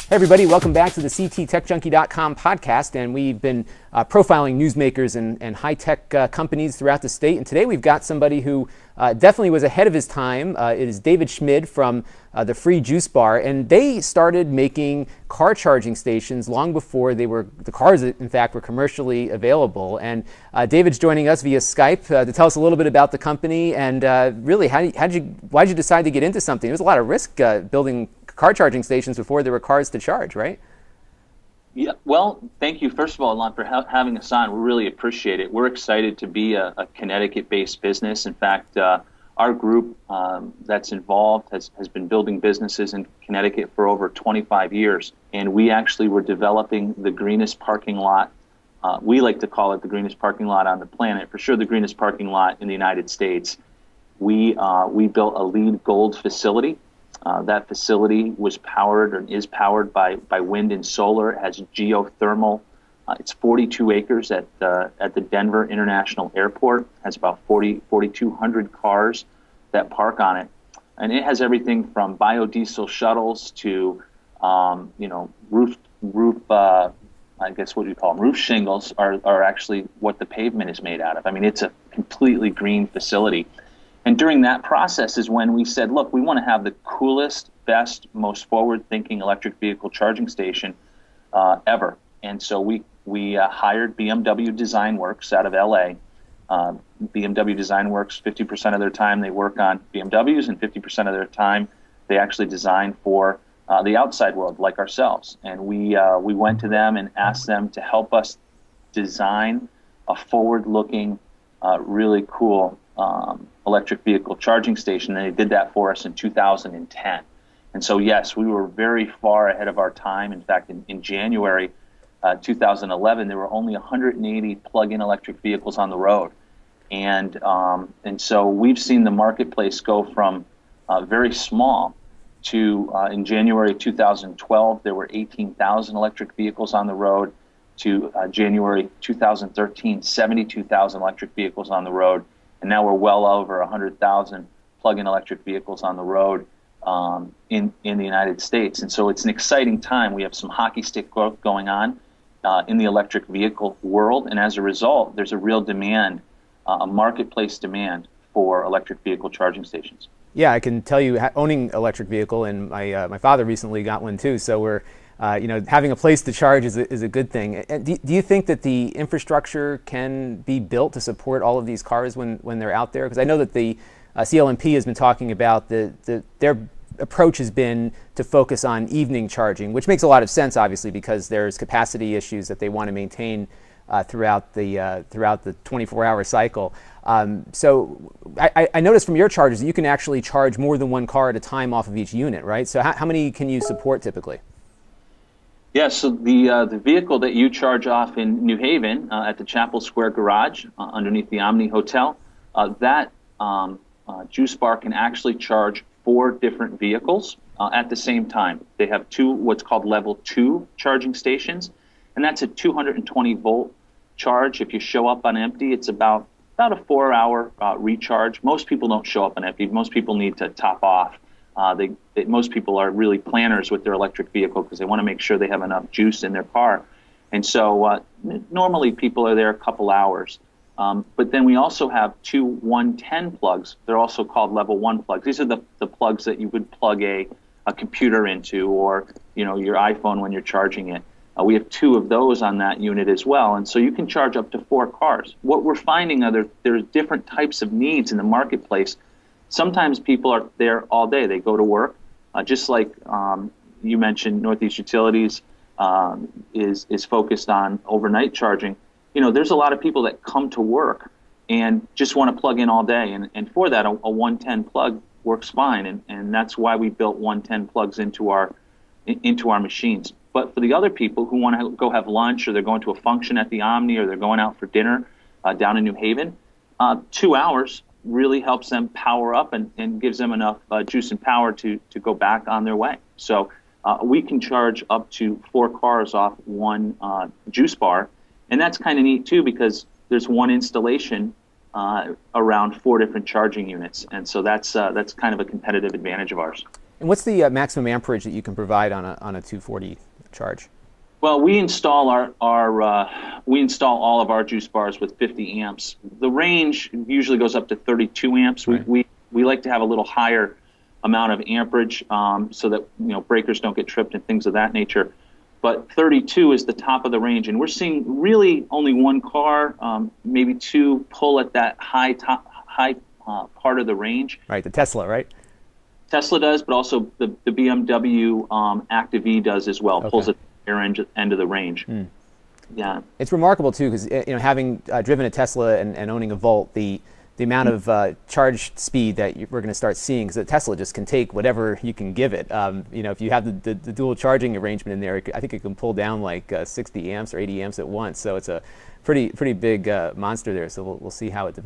Hey everybody, welcome back to the cttechjunkie.com podcast, and we've been profiling newsmakers and high-tech companies throughout the state, and today we've got somebody who definitely was ahead of his time. It is David Schmid from the Free Juice Bar, and they started making car charging stations long before the cars, in fact, were commercially available. And David's joining us via Skype to tell us a little bit about the company and really why'd you decide to get into something? There was a lot of risk building car charging stations before there were cars to charge, right? Yeah, well, thank you, first of all, Alon, for having us on. We really appreciate it. We're excited to be a Connecticut-based business. In fact, our group that's involved has been building businesses in Connecticut for over 25 years, and we actually were developing the greenest parking lot. We like to call it the greenest parking lot on the planet, for sure the greenest parking lot in the United States. We built a LEED Gold facility. That facility was powered and is powered by wind and solar. It has geothermal. It's 42 acres at the Denver International Airport. It has about 4,200 cars that park on it, and it has everything from biodiesel shuttles to roof I guess what you call them, roof shingles are actually what the pavement is made out of. I mean, it's a completely green facility. And during that process is when we said, look, we want to have the coolest, best, most forward-thinking electric vehicle charging station ever. And so we hired BMW Design Works out of LA. BMW Design Works, 50% of their time they work on BMWs, and 50% of their time they actually design for the outside world, like ourselves. And we went to them and asked them to help us design a forward-looking, really cool electric vehicle charging station, and they did that for us in 2010. And so, yes, we were very far ahead of our time. In fact, in January 2011, there were only 180 plug-in electric vehicles on the road. And so we've seen the marketplace go from very small to, in January 2012, there were 18,000 electric vehicles on the road, to January 2013, 72,000 electric vehicles on the road. And now we're well over 100,000 plug-in electric vehicles on the road in the United States. And so it's an exciting time. We have some hockey stick growth going on in the electric vehicle world. And as a result, there's a real demand, a marketplace demand for electric vehicle charging stations. Yeah, I can tell you, owning an electric vehicle, and my father recently got one too, so we're having a place to charge is a good thing. Do you think that the infrastructure can be built to support all of these cars when they're out there? Because I know that the CLMP has been talking about their approach has been to focus on evening charging, which makes a lot of sense, obviously, because there's capacity issues that they want to maintain throughout the 24-hour cycle. So I noticed from your chargers that you can actually charge more than one car at a time off of each unit, right? So how many can you support typically? Yeah, so the vehicle that you charge off in New Haven at the Chapel Square Garage underneath the Omni Hotel, that juice bar can actually charge 4 different vehicles at the same time. They have 2 what's called level 2 charging stations, and that's a 220-volt charge. If you show up on empty, it's about a 4-hour recharge. Most people don't show up on empty. Most people need to top off. Most people are really planners with their electric vehicle because they want to make sure they have enough juice in their car. And so normally people are there a couple hours. But then we also have 2 110 plugs. They're also called level 1 plugs. These are the plugs that you would plug a computer into, or your iPhone when you're charging it. We have 2 of those on that unit as well. And so you can charge up to 4 cars. What we're finding are there's different types of needs in the marketplace. Sometimes people are there all day. They go to work, just like you mentioned. Northeast Utilities is focused on overnight charging. There's a lot of people that come to work and just want to plug in all day, and for that, a 110 plug works fine, and that's why we built 110 plugs into our machines. But for the other people who want to go have lunch, or they're going to a function at the Omni, or they're going out for dinner down in New Haven, 2 hours really helps them power up and gives them enough juice and power to go back on their way. So we can charge up to 4 cars off one juice bar, and that's kind of neat too, because there's one installation around 4 different charging units, and so that's kind of a competitive advantage of ours. And what's the maximum amperage that you can provide on a 240 charge? Well, we install we install all of our juice bars with 50 amps. The range usually goes up to 32 amps. Right. We like to have a little higher amount of amperage so that breakers don't get tripped and things of that nature. But 32 is the top of the range, and we're seeing really only one car, maybe two, pull at that high part of the range. Right, the Tesla, right? Tesla does, but also the BMW Active E does as well. Okay. Pulls at the air end of the range. Mm. Yeah, it's remarkable too, because having driven a Tesla and owning a Volt, the amount of charge speed that we're going to start seeing, because the Tesla just can take whatever you can give it. If you have the dual charging arrangement in there, I think it can pull down like 60 amps or 80 amps at once. So it's a pretty big monster there. So we'll see how it develops.